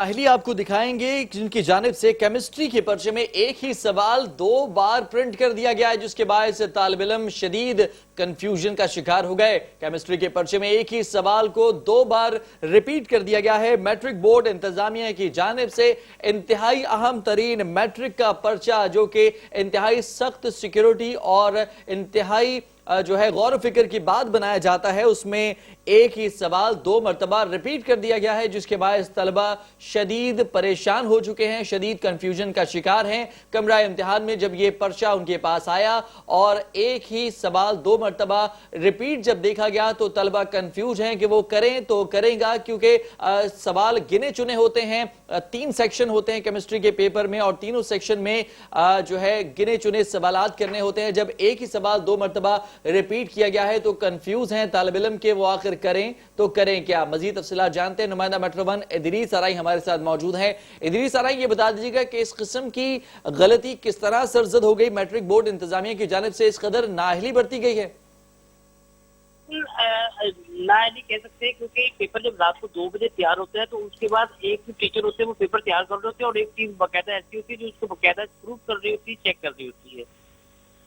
नाहिली आपको दिखाएंगे जिनकी जानिब से केमिस्ट्री के पर्चे में एक ही सवाल 2 बार प्रिंट कर दिया गया है, जिसके बायस तालिब इल्म शदीद कंफ्यूजन का शिकार हो गए। केमिस्ट्री के पर्चे में एक ही सवाल को 2 बार रिपीट कर दिया गया है। मैट्रिक बोर्ड इंतजामिया की जानिब से इंतहाई अहम तरीन मैट्रिक का पर्चा, जो कि इंतहाई सख्त सिक्योरिटी और इंतहाई जो है गौर फिक्र की बात बनाया जाता है, उसमें एक ही सवाल 2 मरतबा रिपीट कर दिया गया है, जिसके बायस तलबा शदीद परेशान हो चुके हैं, शदीद कंफ्यूजन का शिकार हैं। कमरा इम्तिहान में जब ये पर्चा उनके पास आया और एक ही सवाल 2 मरतबा रिपीट जब देखा गया तो तलबा कंफ्यूज हैं कि वो करें तो करेंगा, क्योंकि सवाल गिने चुने होते हैं। 3 सेक्शन होते हैं केमिस्ट्री के पेपर में और तीनों सेक्शन में जो है गिने चुने सवालात करने होते हैं। जब एक ही सवाल 2 मरतबा रिपीट किया गया है तो कंफ्यूज हैं तालिब इल्म के वो आखिर करें तो करें क्या। मजीद तफसीलात जानते हैं, नुमाइंदा मेट्रो 1 इदरीस आरई हमारे साथ मौजूद हैं। इदरीस आरई, ये बता दीजिएगा कि इस किस्म की गलती किस तरह सरजद हो गई, मैट्रिक बोर्ड इंतजामिया की जानिब से इस कदर नाअहली बरती गई है? नाअहली कह सकते हैं, क्योंकि पेपर जब रात को 2 बजे तैयार होता है तो उसके बाद एक टीचर होते हैं वो पेपर तैयार कर रहे होते हैं और एक टीम बाकायदा ऐसी होती है जो उसको बाकायदा प्रूव कर रही होती है, चेक कर रही होती है।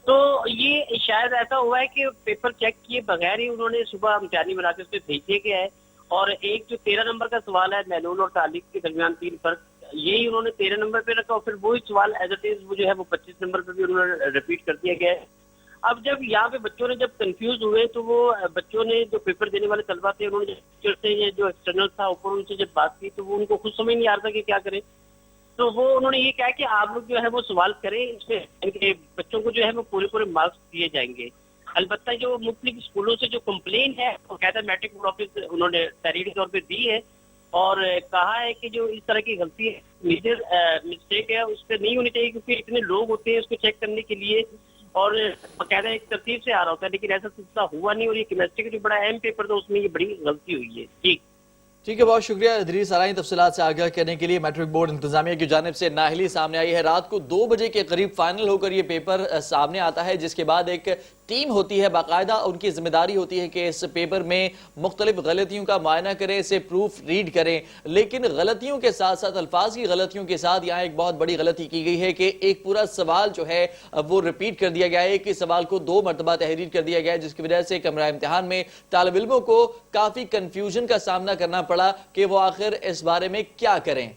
तो ये शायद ऐसा हुआ है कि पेपर चेक किए बगैर ही उन्होंने सुबह इम्तिहानी बना के उसमें भेज दिया गया है। और एक जो 13 नंबर का सवाल है मैनून और तालिक के दरमियान 3 फर्क, यही उन्होंने 13 नंबर पे रखा और फिर वही सवाल एज इट इज वो जो है वो 25 नंबर पे भी उन्होंने रिपीट कर दिया गया है। अब जब यहाँ पे बच्चों ने जब कंफ्यूज हुए तो वो बच्चों ने जो पेपर देने वाले तलबा थे उन्होंने टीचर से ये जो एक्सटर्नल था ऊपर उनसे जब बात की तो वो उनको खुद समझ नहीं आ रहा था कि क्या करें। तो वो उन्होंने ये कहा कि आप लोग जो है वो सवाल करें, इसमें इनके बच्चों को जो है वो पूरे मार्क्स दिए जाएंगे। अलबत्ता जो मुख्तलिफ स्कूलों से जो कंप्लेन है वो कहता है मैट्रिक बोर्ड ऑफिस उन्होंने तहरीरी तौर पर दी है और कहा है कि जो इस तरह की गलती है मेजर मिस्टेक है उस पर नहीं होनी चाहिए, क्योंकि इतने लोग होते हैं उसको चेक करने के लिए और बाकायदा एक तरतीब से आ रहा होता है, लेकिन ऐसा सिलसिला हुआ नहीं और ये केमिस्ट्री का जो बड़ा अहम पेपर था उसमें ये बड़ी गलती हुई है। ठीक है, बहुत शुक्रिया इदरीस आरई तफसीलात से आगाह करने के लिए। मैट्रिक बोर्ड इंतजामिया की जानिब से नाअहली सामने आई है। रात को 2 बजे के करीब फाइनल होकर ये पेपर सामने आता है, जिसके बाद एक टीम होती है, बाकायदा उनकी जिम्मेदारी होती है कि इस पेपर में मुख्तलिफ गलतियों का मुआयना करें, इसे प्रूफ रीड करें। लेकिन गलतियों के साथ साथ, अल्फाज की गलतियों के साथ यहाँ एक बहुत बड़ी गलती की गई है कि एक पूरा सवाल जो है वो रिपीट कर दिया गया है। एक ही सवाल को 2 मरतबा तहरीर कर दिया गया है, जिसकी वजह से कमरा इम्तिहान में तालिब इल्मों को काफी कंफ्यूजन का सामना करना पड़ा कि वो आखिर इस बारे में क्या करें।